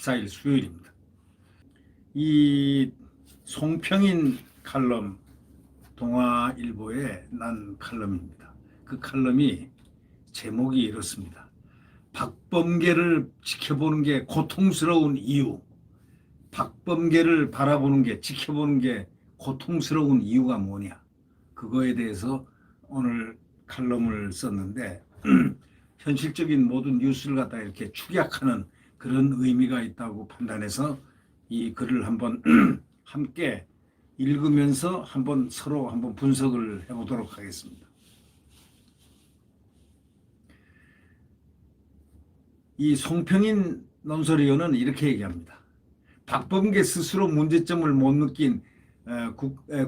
14일 수요일입니다. 이 송평인 칼럼, 동아일보의 난 칼럼입니다. 그 칼럼이 제목이 이렇습니다. 박범계를 지켜보는 게 고통스러운 이유. 박범계를 바라보는 게, 지켜보는 게 고통스러운 이유가 뭐냐. 그거에 대해서 오늘 칼럼을 썼는데 현실적인 모든 뉴스를 갖다 이렇게 축약하는 그런 의미가 있다고 판단해서 이 글을 한번 함께 읽으면서 한번 서로 한번 분석을 해보도록 하겠습니다. 이 송평인 논설위원은 이렇게 얘기합니다. 박범계 스스로 문제점을 못 느낀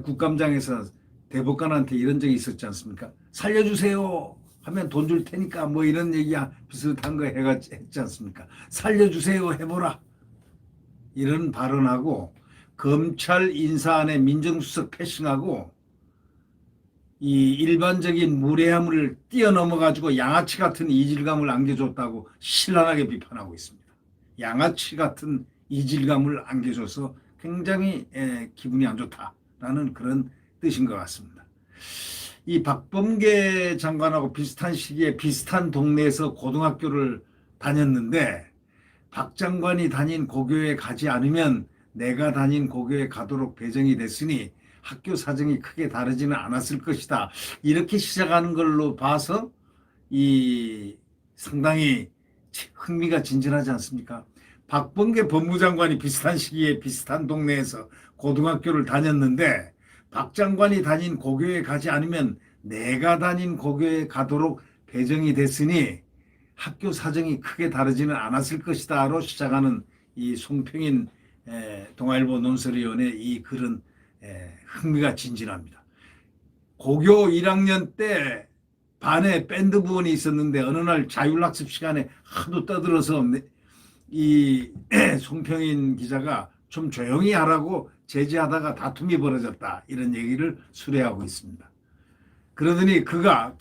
국감장에서 대법관한테 이런 적이 있었지 않습니까? 살려주세요 하면 돈 줄 테니까 뭐 이런 얘기 비슷한 거 했지 않습니까? 살려주세요 해보라. 이런 발언하고 검찰 인사안에 민정수석 패싱하고 이 일반적인 무례함을 뛰어넘어 가지고 양아치 같은 이질감을 안겨줬다고 신랄하게 비판하고 있습니다. 양아치 같은 이질감을 안겨줘서 굉장히 기분이 안 좋다라는 그런 뜻인 것 같습니다. 이 박범계 장관하고 비슷한 시기에 비슷한 동네에서 고등학교를 다녔는데 박 장관이 다닌 고교에 가지 않으면 내가 다닌 고교에 가도록 배정이 됐으니 학교 사정이 크게 다르지는 않았을 것이다. 이렇게 시작하는 걸로 봐서 이 상당히 흥미가 진진하지 않습니까? 박범계 법무장관이 비슷한 시기에 비슷한 동네에서 고등학교를 다녔는데 박 장관이 다닌 고교에 가지 않으면 내가 다닌 고교에 가도록 배정이 됐으니 학교 사정이 크게 다르지는 않았을 것이다로 시작하는 이 송평인 동아일보 논설위원의 이 글은 흥미가 진진합니다. 고교 1학년 때 반에 밴드 부원이 있었는데 어느 날 자율학습 시간에 하도 떠들어서 이 송평인 기자가 좀 조용히 하라고 제지하다가 다툼이 벌어졌다. 이런 얘기를 수레하고 있습니다. 그러더니 그가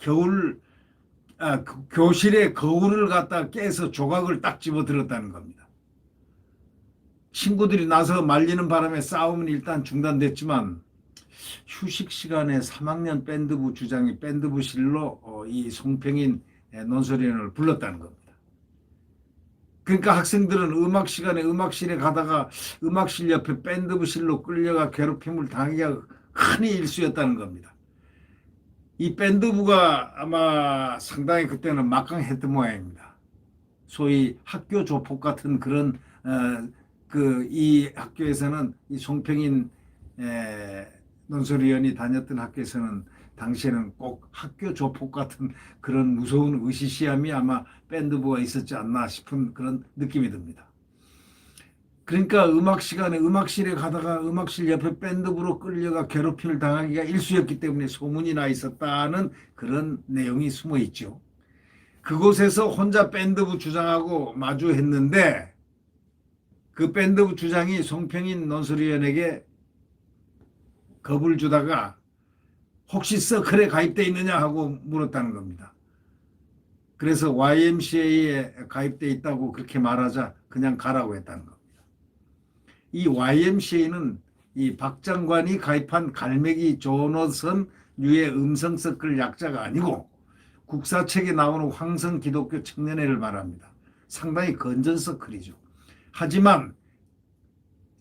교실에 거울을 갖다 깨서 조각을 딱 집어들었다는 겁니다. 친구들이 나서 말리는 바람에 싸움은 일단 중단됐지만 휴식 시간에 3학년 밴드부 주장이 밴드부실로 이 송평인 논설위원을 불렀다는 겁니다. 그러니까 학생들은 음악 시간에 음악실에 가다가 음악실 옆에 밴드부실로 끌려가 괴롭힘을 당하기가 흔히 일쑤였다는 겁니다. 이 밴드부가 아마 상당히 그때는 막강했던 모양입니다. 소위 학교 조폭 같은 그런 이 학교에서는 이 송평인 논설위원이 다녔던 학교에서는 당시에는 꼭 학교 조폭 같은 그런 무서운 의시시함이 아마 밴드부가 있었지 않나 싶은 그런 느낌이 듭니다. 그러니까 음악 시간에 음악실에 가다가 음악실 옆에 밴드부로 끌려가 괴롭힘을 당하기가 일쑤였기 때문에 소문이 나 있었다는 그런 내용이 숨어 있죠. 그곳에서 혼자 밴드부 주장하고 마주했는데 그 밴드부 주장이 송평인 논설위원에게 겁을 주다가 혹시 서클에 가입돼 있느냐 하고 물었다는 겁니다. 그래서 YMCA에 가입돼 있다고 그렇게 말하자 그냥 가라고 했다는 겁니다. 이 YMCA는 이 박 장관이 가입한 갈매기 조노선 유의 음성 서클 약자가 아니고 국사책에 나오는 황성 기독교 청년회를 말합니다. 상당히 건전 서클이죠. 하지만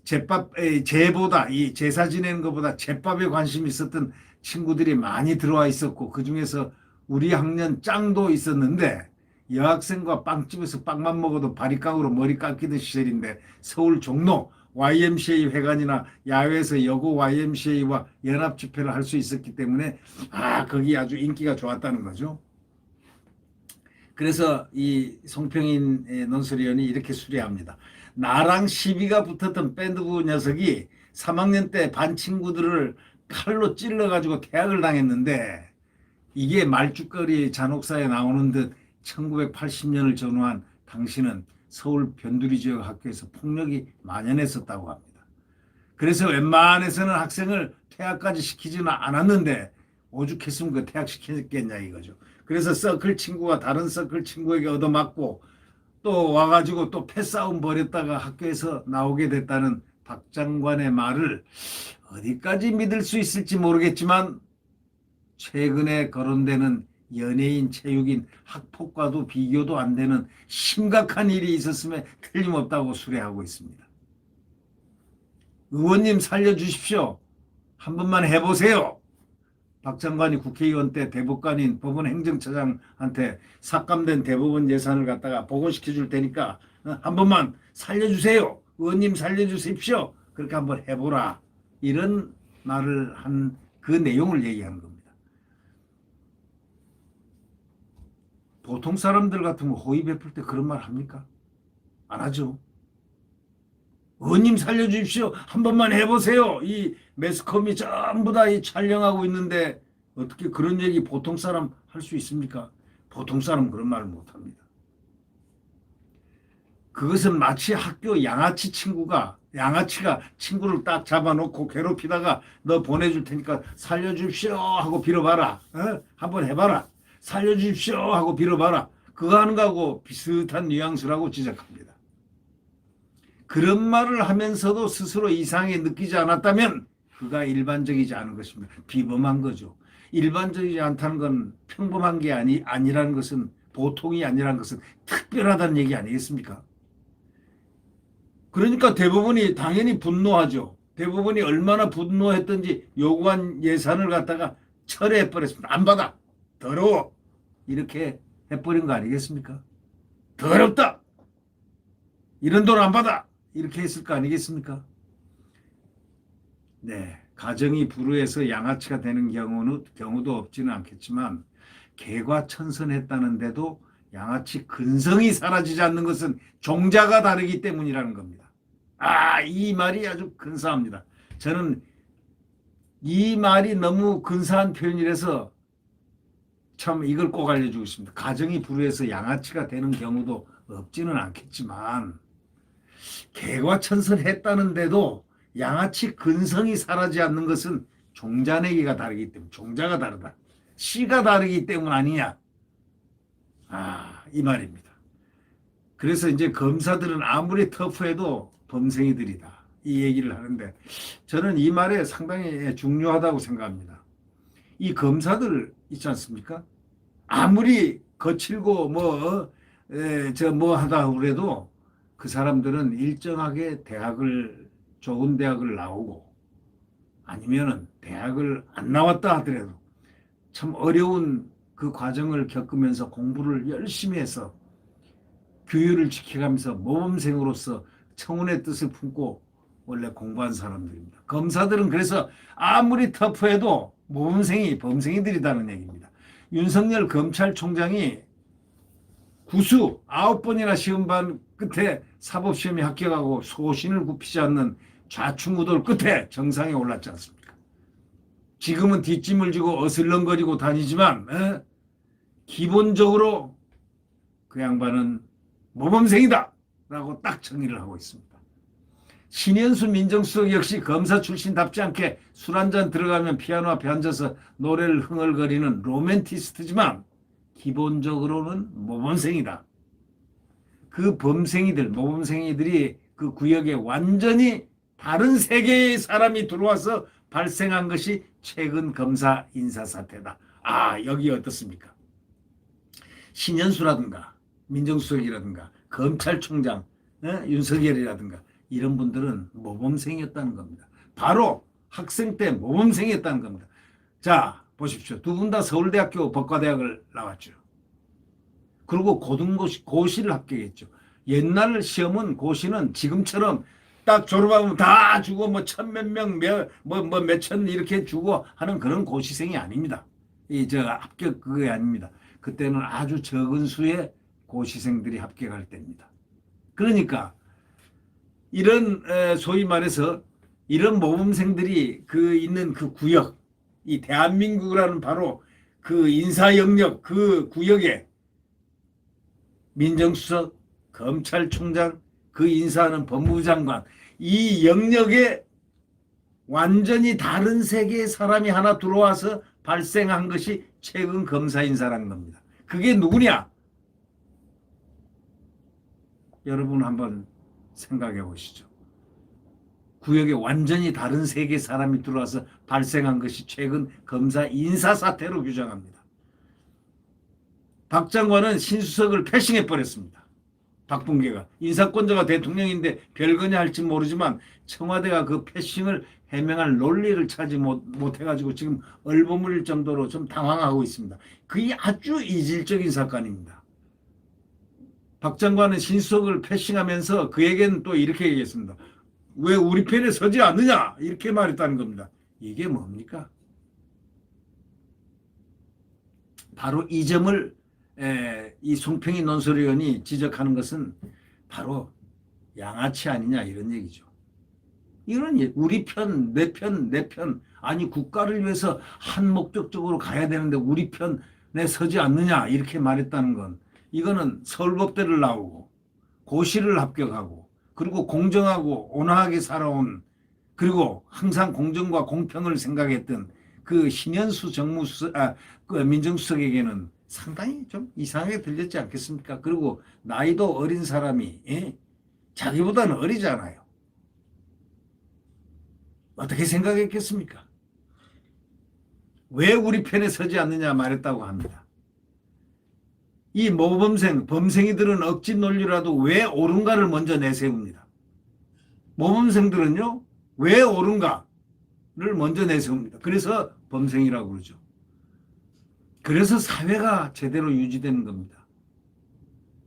제보다 이 제사 지내는 것보다 제밥에 관심이 있었던 친구들이 많이 들어와 있었고 그중에서 우리 학년 짱도 있었는데 여학생과 빵집에서 빵만 먹어도 바리깡으로 머리 깎이던 시절인데 서울 종로 YMCA 회관이나 야외에서 여고 YMCA와 연합 집회를 할 수 있었기 때문에 거기 아주 인기가 좋았다는 거죠. 그래서 이 송평인 논설위원이 이렇게 수리합니다. 나랑 시비가 붙었던 밴드부 녀석이 3학년 때 반 친구들을 칼로 찔러가지고 퇴학을 당했는데 이게 말죽거리 잔혹사에 나오는 듯 1980년을 전후한 당시는 서울 변두리 지역 학교에서 폭력이 만연했었다고 합니다. 그래서 웬만해서는 학생을 퇴학까지 시키지는 않았는데 오죽했으면 그 퇴학시켰겠냐 이거죠. 그래서 서클 친구가 다른 서클 친구에게 얻어맞고 또 와가지고 또 패싸움 벌였다가 학교에서 나오게 됐다는 박 장관의 말을 어디까지 믿을 수 있을지 모르겠지만 최근에 거론되는 연예인, 체육인, 학폭과도 비교도 안 되는 심각한 일이 있었음에 틀림없다고 수레하고 있습니다. 의원님 살려주십시오. 한 번만 해보세요. 박 장관이 국회의원 때 대법관인 법원 행정처장한테 삭감된 대법원 예산을 갖다가 복원시켜 줄 테니까 한 번만 살려주세요. 의원님 살려주십시오. 그렇게 한번 해보라. 이런 말을 한 그 내용을 얘기하는 겁니다. 보통 사람들 같으면 호의 베풀 때 그런 말 합니까? 안 하죠. 의원님 살려주십시오. 한 번만 해보세요. 이 매스컴이 전부 다 이 촬영하고 있는데 어떻게 그런 얘기 보통 사람 할 수 있습니까? 보통 사람 그런 말을 못합니다. 그것은 마치 학교 양아치가 친구를 딱 잡아놓고 괴롭히다가 너 보내줄 테니까 살려주십시오 하고 빌어봐라. 한번 해봐라. 살려주십시오 하고 빌어봐라. 그거 하는 거하고 비슷한 뉘앙스라고 지적합니다. 그런 말을 하면서도 스스로 이상하게 느끼지 않았다면 그가 일반적이지 않은 것입니다. 비범한 거죠. 일반적이지 않다는 건 평범한 게 아니라는 것은, 보통이 아니라는 것은 특별하다는 얘기 아니겠습니까? 그러니까 대법원이 당연히 분노하죠. 대법원이 얼마나 분노했던지 요구한 예산을 갖다가 철회해버렸습니다. 안 받아. 더러워. 이렇게 해버린 거 아니겠습니까? 더럽다. 이런 돈 안 받아. 이렇게 했을 거 아니겠습니까? 네. 가정이 불우해서 양아치가 되는 경우도 없지는 않겠지만 개과천선했다는데도 양아치 근성이 사라지지 않는 것은 종자가 다르기 때문이라는 겁니다. 이 말이 아주 근사합니다. 저는 이 말이 너무 근사한 표현이라서 참 이걸 꼭 알려주고 있습니다. 가정이 불우해서 양아치가 되는 경우도 없지는 않겠지만 개과천선했다는데도 양아치 근성이 사라지지 않는 것은 종자내기가 다르기 때문에, 종자가 다르다. 씨가 다르기 때문 아니냐. 이 말입니다. 그래서 이제 검사들은 아무리 터프해도 범생이들이다. 이 얘기를 하는데 저는 이 말에 상당히 중요하다고 생각합니다. 이 검사들 있지 않습니까? 아무리 거칠고 뭐 하다 그래도 그 사람들은 일정하게 좋은 대학을 나오고 아니면은 대학을 안 나왔다 하더라도 참 어려운 그 과정을 겪으면서 공부를 열심히 해서 규율을 지켜가면서 모범생으로서 청운의 뜻을 품고 원래 공부한 사람들입니다. 검사들은 그래서 아무리 터프해도 모범생이 범생이들이라는 얘기입니다. 윤석열 검찰총장이 구수 9번이나 시험 반 끝에 사법시험에 합격하고 소신을 굽히지 않는 좌충우돌 끝에 정상에 올랐지 않습니까? 지금은 뒷짐을 지고 어슬렁거리고 다니지만 기본적으로 그 양반은 모범생이다 라고 딱 정의를 하고 있습니다. 신현수 민정수석 역시 검사 출신답지 않게 술 한잔 들어가면 피아노 앞에 앉아서 노래를 흥얼거리는 로맨티스트지만 기본적으로는 모범생이다. 그 모범생이들이 그 구역에 완전히 다른 세계의 사람이 들어와서 발생한 것이 최근 검사 인사사태다. 여기 어떻습니까? 신현수라든가 민정수석이라든가 검찰총장 윤석열이라든가 이런 분들은 모범생이었다는 겁니다. 바로 학생 때 모범생이었다는 겁니다. 자, 보십시오. 두 분 다 서울대학교 법과대학을 나왔죠. 그리고 고시를 합격했죠. 옛날 시험은 고시는 지금처럼 딱 졸업하면 다 주고 천몇 명, 몇천 이렇게 주고 하는 그런 고시생이 아닙니다. 합격 그게 아닙니다. 그때는 아주 적은 수의 고시생들이 합격할 때입니다. 그러니까 이런 소위 말해서 이런 모범생들이 있는 그 구역, 이 대한민국이라는 바로 그 인사 영역, 그 구역에 민정수석, 검찰총장, 그 인사하는 법무부 장관, 이 영역에 완전히 다른 세계의 사람이 하나 들어와서 발생한 것이 최근 검사 인사라는 겁니다. 그게 누구냐? 여러분 한번 생각해 보시죠. 구역에 완전히 다른 세계 사람이 들어와서 발생한 것이 최근 검사 인사사태로 규정합니다. 박 장관은 신수석을 패싱해 버렸습니다. 박범계가 인사권자가 대통령인데 별거냐 할지 모르지만 청와대가 그 패싱을 해명할 논리를 찾지 못해가지고 지금 얼버무릴 정도로 좀 당황하고 있습니다. 그게 아주 이질적인 사건입니다. 박 장관은 신수석을 패싱하면서 그에게는 또 이렇게 얘기했습니다. 왜 우리 편에 서지 않느냐 이렇게 말했다는 겁니다. 이게 뭡니까? 바로 이 점을 이 송평희 논설위원이 지적하는 것은 바로 양아치 아니냐 이런 얘기죠. 이런 우리 편, 내 편, 내 편 아니 국가를 위해서 한 목적적으로 가야 되는데 우리 편에 서지 않느냐 이렇게 말했다는 건 이거는 서울법대를 나오고 고시를 합격하고 그리고 공정하고 온화하게 살아온 그리고 항상 공정과 공평을 생각했던 그 신현수 그 민정수석에게는 상당히 좀 이상하게 들렸지 않겠습니까? 그리고 나이도 어린 사람이 자기보다는 어리잖아요. 어떻게 생각했겠습니까? 왜 우리 편에 서지 않느냐 말했다고 합니다. 이 모범생, 범생이들은 억지 논리라도 왜 옳은가를 먼저 내세웁니다. 모범생들은요, 왜 옳은가를 먼저 내세웁니다. 그래서 범생이라고 그러죠. 그래서 사회가 제대로 유지되는 겁니다.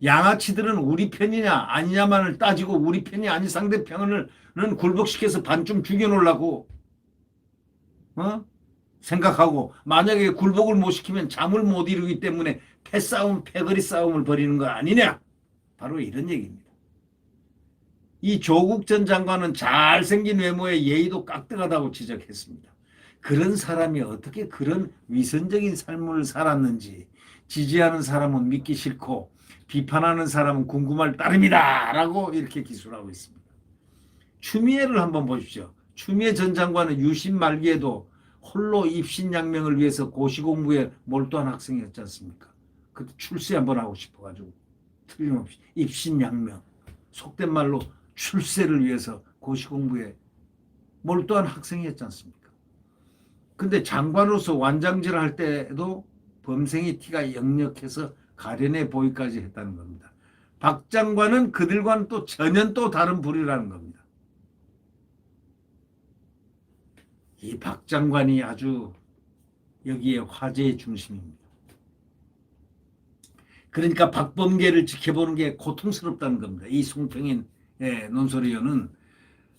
양아치들은 우리 편이냐 아니냐만을 따지고 우리 편이 아닌 상대편을 굴복시켜서 반쯤 죽여놓으려고 생각하고 만약에 굴복을 못 시키면 잠을 못 이루기 때문에 패싸움, 패거리 싸움을 벌이는 거 아니냐. 바로 이런 얘기입니다. 이 조국 전 장관은 잘생긴 외모에 예의도 깍듯하다고 지적했습니다. 그런 사람이 어떻게 그런 위선적인 삶을 살았는지 지지하는 사람은 믿기 싫고 비판하는 사람은 궁금할 따름이다 라고 이렇게 기술하고 있습니다. 추미애를 한번 보십시오. 추미애 전 장관은 유신 말기에도 홀로 입신양명을 위해서 고시공부에 몰두한 학생이었지 않습니까? 그때 출세 한번 하고 싶어가지고 틀림없이 입신양명 속된 말로 출세를 위해서 고시공부에 몰두한 학생이었지 않습니까? 근데 장관으로서 완장질을 할 때도 범생이 티가 역력해서 가련해 보이까지 했다는 겁니다. 박 장관은 그들과는 또 전혀 또 다른 부류라는 겁니다. 이 박 장관이 아주 여기에 화제의 중심입니다. 그러니까 박범계를 지켜보는 게 고통스럽다는 겁니다. 이 송평인 논설위원은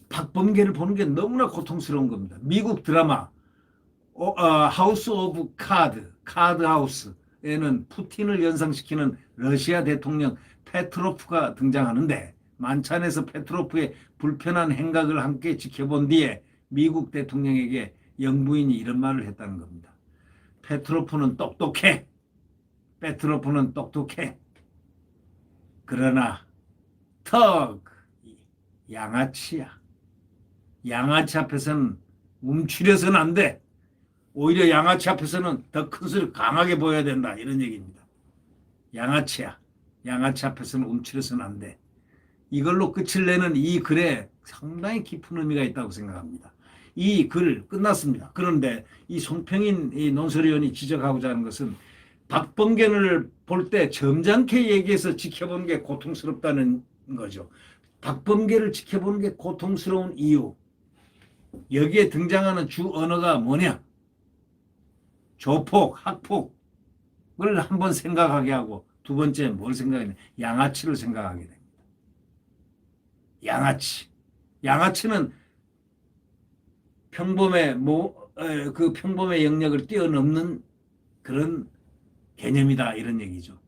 박범계를 보는 게 너무나 고통스러운 겁니다. 미국 드라마 하우스 오브 카드 하우스에는 푸틴을 연상시키는 러시아 대통령 페트로프가 등장하는데 만찬에서 페트로프의 불편한 행각을 함께 지켜본 뒤에 미국 대통령에게 영부인이 이런 말을 했다는 겁니다. 페트로프는 똑똑해. 그러나 양아치야. 양아치 앞에서는 움츠려서는 안 돼. 오히려 양아치 앞에서는 더 큰 소리 강하게 보여야 된다. 이런 얘기입니다. 양아치야. 양아치 앞에서는 움츠려서는 안 돼. 이걸로 끝을 내는 이 글에 상당히 깊은 의미가 있다고 생각합니다. 이 글 끝났습니다. 그런데 이 송평인 이 논설위원이 지적하고자 하는 것은 박범계를 볼 때 점잖게 얘기해서 지켜보는 게 고통스럽다는 거죠. 박범계를 지켜보는 게 고통스러운 이유. 여기에 등장하는 주 언어가 뭐냐? 조폭, 학폭을 한번 생각하게 하고 두 번째 뭘 생각하냐? 양아치를 생각하게 됩니다. 양아치는 그 평범의 영역을 뛰어넘는 그런 개념이다 이런 얘기죠.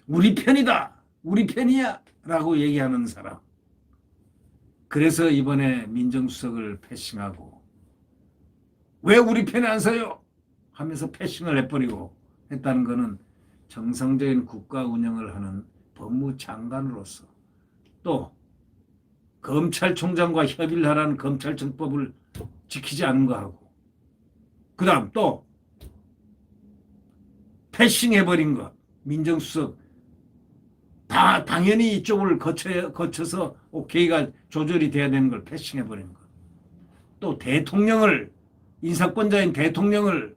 우리 편이다. 우리 편이야 라고 얘기하는 사람. 그래서 이번에 민정수석을 패싱하고 왜 우리 편에 안 서요? 하면서 패싱을 해버리고 했다는 것은 정상적인 국가 운영을 하는 법무장관으로서 또 검찰총장과 협의를 하라는 검찰청법을 지키지 않은 거하고 그 다음 또 패싱해버린 것 민정수석 다 당연히 이쪽을 거쳐서 오케이가 조절이 돼야 되는 걸 패싱해 버리는 것. 또 대통령을 인사권자인 대통령을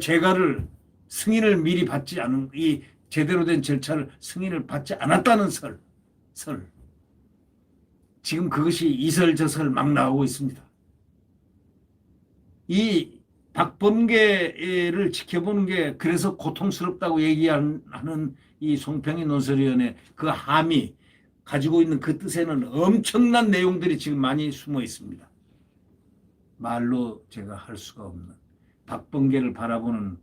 재가를 승인을 미리 받지 않은 이 제대로 된 절차를 승인을 받지 않았다는 설. 지금 그것이 이설저설 막 나오고 있습니다. 이 박범계를 지켜보는 게 그래서 고통스럽다고 얘기하는 이 송평희 논설위원회 그 함이 가지고 있는 그 뜻에는 엄청난 내용들이 지금 많이 숨어 있습니다. 말로 제가 할 수가 없는 박범계를 바라보는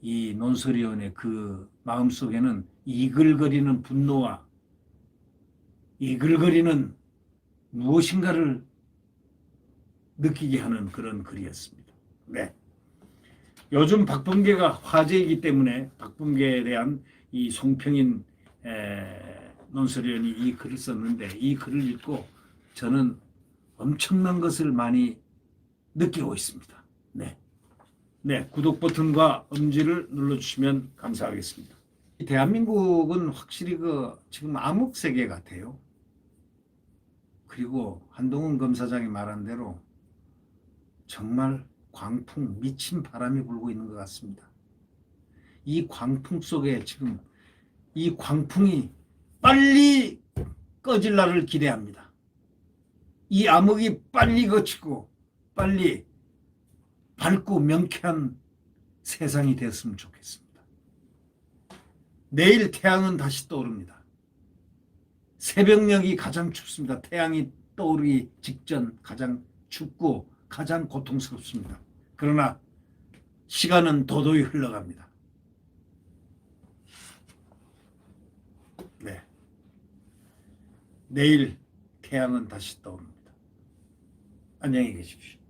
이 논설위원회 그 마음속에는 이글거리는 분노와 이글거리는 무엇인가를 느끼게 하는 그런 글이었습니다. 네. 요즘 박범계가 화제이기 때문에 박범계에 대한 이 송평인 논설위원이 이 글을 썼는데 이 글을 읽고 저는 엄청난 것을 많이 느끼고 있습니다. 네. 네, 구독 버튼과 엄지를 눌러주시면 감사하겠습니다. 대한민국은 확실히 지금 암흑 세계 같아요. 그리고 한동훈 검사장이 말한 대로 정말 광풍, 미친 바람이 불고 있는 것 같습니다. 이 광풍 속에 지금 이 광풍이 빨리 꺼질 날을 기대합니다. 이 암흑이 빨리 거치고 빨리 밝고 명쾌한 세상이 됐으면 좋겠습니다. 내일 태양은 다시 떠오릅니다. 새벽녘이 가장 춥습니다. 태양이 떠오르기 직전 가장 춥고 가장 고통스럽습니다. 그러나 시간은 도도히 흘러갑니다. 네. 내일 태양은 다시 떠오릅니다. 안녕히 계십시오.